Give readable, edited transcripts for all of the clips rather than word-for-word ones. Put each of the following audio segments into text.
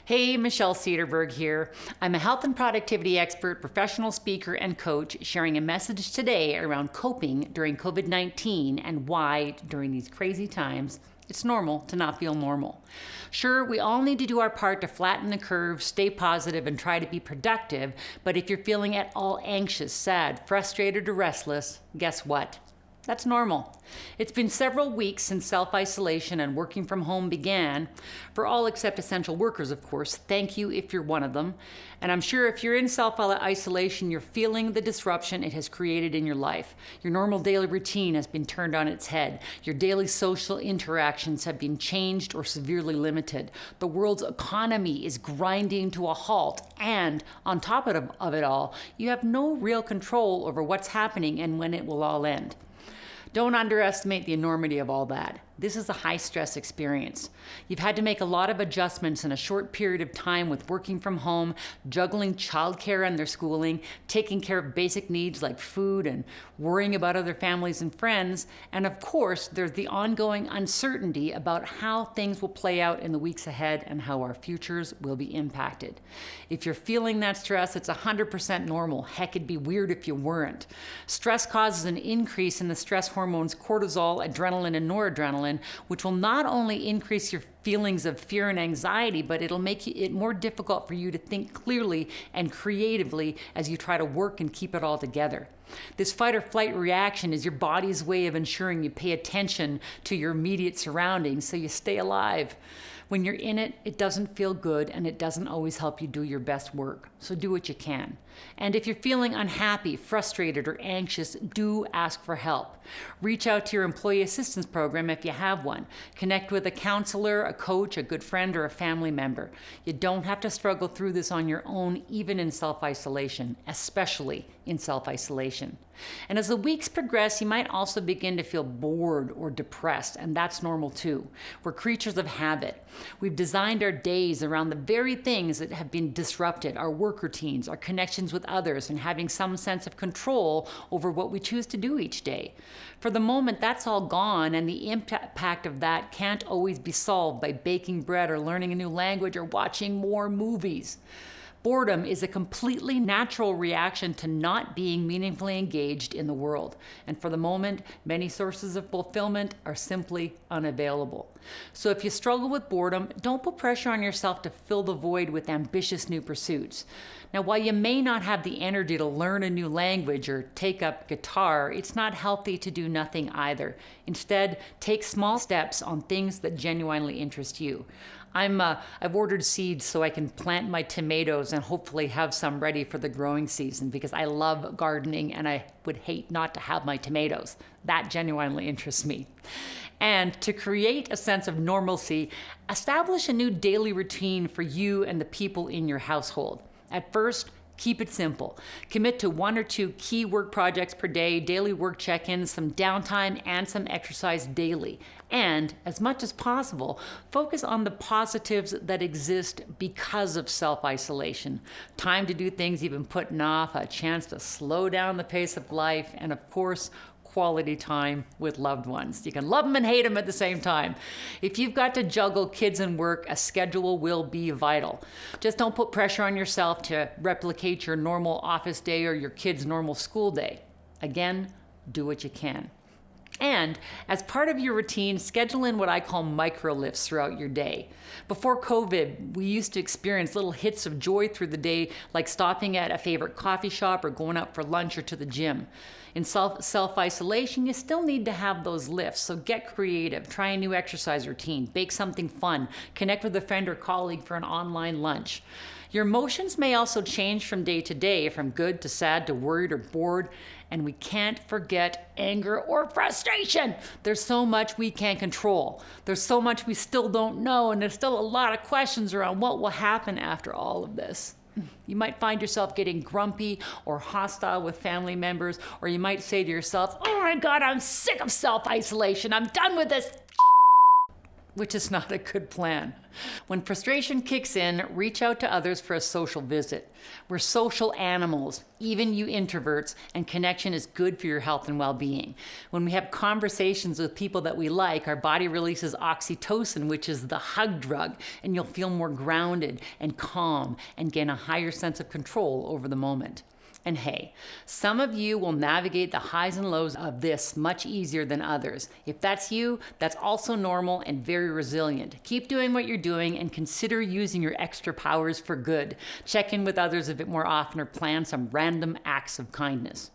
Hey, Michelle Cederberg here. I'm a health and productivity expert, professional speaker, and coach, sharing a message today around coping during COVID-19 and why, during these crazy times, it's normal to not feel normal. Sure, we all need to do our part to flatten the curve, stay positive, and try to be productive, but if you're feeling at all anxious, sad, frustrated, or restless, guess what? That's normal. It's been several weeks since self-isolation and working from home began. For all except essential workers, of course. Thank you if you're one of them. And I'm sure if you're in self-isolation, you're feeling the disruption it has created in your life. Your normal daily routine has been turned on its head. Your daily social interactions have been changed or severely limited. The world's economy is grinding to a halt. And on top of it all, you have no real control over what's happening and when it will all end. Don't underestimate the enormity of all that. This is a high-stress experience. You've had to make a lot of adjustments in a short period of time with working from home, juggling childcare and their schooling, taking care of basic needs like food and worrying about other families and friends. And of course, there's the ongoing uncertainty about how things will play out in the weeks ahead and how our futures will be impacted. If you're feeling that stress, it's 100% normal. Heck, it'd be weird if you weren't. Stress causes an increase in the stress hormones cortisol, adrenaline, and noradrenaline, which will not only increase your feelings of fear and anxiety, but it'll make it more difficult for you to think clearly and creatively as you try to work and keep it all together. This fight or flight reaction is your body's way of ensuring you pay attention to your immediate surroundings so you stay alive. When you're in it, it doesn't feel good and it doesn't always help you do your best work. So do what you can. And if you're feeling unhappy, frustrated, or anxious, do ask for help. Reach out to your employee assistance program if you have one. Connect with a counselor, a coach, a good friend, or a family member. You don't have to struggle through this on your own, even in self-isolation, especially in self-isolation. And as the weeks progress, you might also begin to feel bored or depressed, and that's normal too. We're creatures of habit. We've designed our days around the very things that have been disrupted, our work routines, our connections with others, and having some sense of control over what we choose to do each day. For the moment, that's all gone, and the impact of that can't always be solved by baking bread or learning a new language or watching more movies. Boredom is a completely natural reaction to not being meaningfully engaged in the world. And for the moment, many sources of fulfillment are simply unavailable. So if you struggle with boredom, don't put pressure on yourself to fill the void with ambitious new pursuits. Now, while you may not have the energy to learn a new language or take up guitar, it's not healthy to do nothing either. Instead, take small steps on things that genuinely interest you. I've ordered seeds so I can plant my tomatoes and hopefully have some ready for the growing season because I love gardening and I would hate not to have my tomatoes. That genuinely interests me. And to create a sense of normalcy, establish a new daily routine for you and the people in your household. At first, keep it simple. Commit to 1 or 2 key work projects per day, daily work check-ins, some downtime, and some exercise daily. And, as much as possible, focus on the positives that exist because of self-isolation. Time to do things you've been putting off, a chance to slow down the pace of life, and of course, quality time with loved ones. You can love them and hate them at the same time. If you've got to juggle kids and work, a schedule will be vital. Just don't put pressure on yourself to replicate your normal office day or your kid's normal school day. Again, do what you can. And as part of your routine, schedule in what I call micro lifts throughout your day. Before COVID, we used to experience little hits of joy through the day, like stopping at a favorite coffee shop or going out for lunch or to the gym. In self-isolation, you still need to have those lifts, so get creative. Try a new exercise routine, bake something fun, connect with a friend or colleague for an online lunch. Your emotions may also change from day to day, from good to sad to worried or bored, and we can't forget anger or frustration. There's so much we can't control. There's so much we still don't know, and there's still a lot of questions around what will happen after all of this. You might find yourself getting grumpy or hostile with family members, or you might say to yourself, "Oh my God, I'm sick of self-isolation. I'm done with this." which is not a good plan. When frustration kicks in, reach out to others for a social visit. We're social animals, even you introverts, and connection is good for your health and well-being. When we have conversations with people that we like, our body releases oxytocin, which is the hug drug, and you'll feel more grounded and calm and gain a higher sense of control over the moment. And hey, some of you will navigate the highs and lows of this much easier than others. If that's you, that's also normal and very resilient. Keep doing what you're doing and consider using your extra powers for good. Check in with others a bit more often or plan some random acts of kindness.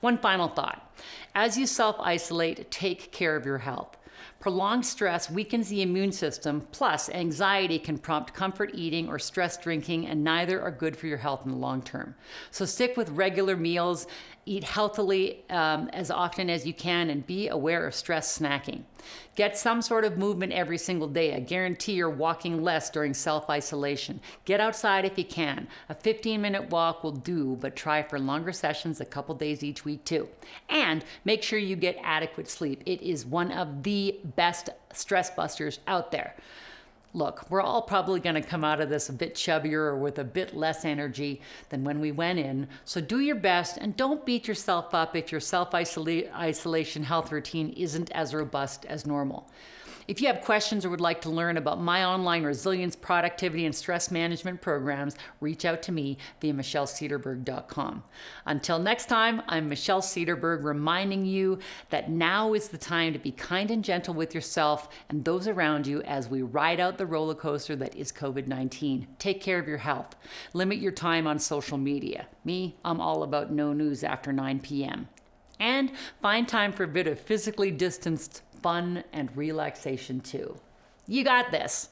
One final thought. As you self-isolate, take care of your health. Prolonged stress weakens the immune system, plus anxiety can prompt comfort eating or stress drinking, and neither are good for your health in the long term. So stick with regular meals, eat healthily as often as you can, and be aware of stress snacking. Get some sort of movement every single day. I guarantee you're walking less during self-isolation. Get outside if you can. A 15-minute walk will do, but try for longer sessions a couple days each week too. And make sure you get adequate sleep. It is one of the best stress busters out there. Look, we're all probably going to come out of this a bit chubbier or with a bit less energy than when we went in. So do your best and don't beat yourself up if your self-isolation health routine isn't as robust as normal. If you have questions or would like to learn about my online resilience, productivity, and stress management programs, reach out to me via michellecederberg.com. Until next time, I'm Michelle Cederberg, reminding you that now is the time to be kind and gentle with yourself and those around you as we ride out the roller coaster that is COVID-19. Take care of your health. Limit your time on social media. Me, I'm all about no news after 9 p.m. And find time for a bit of physically distanced fun and relaxation too. You got this.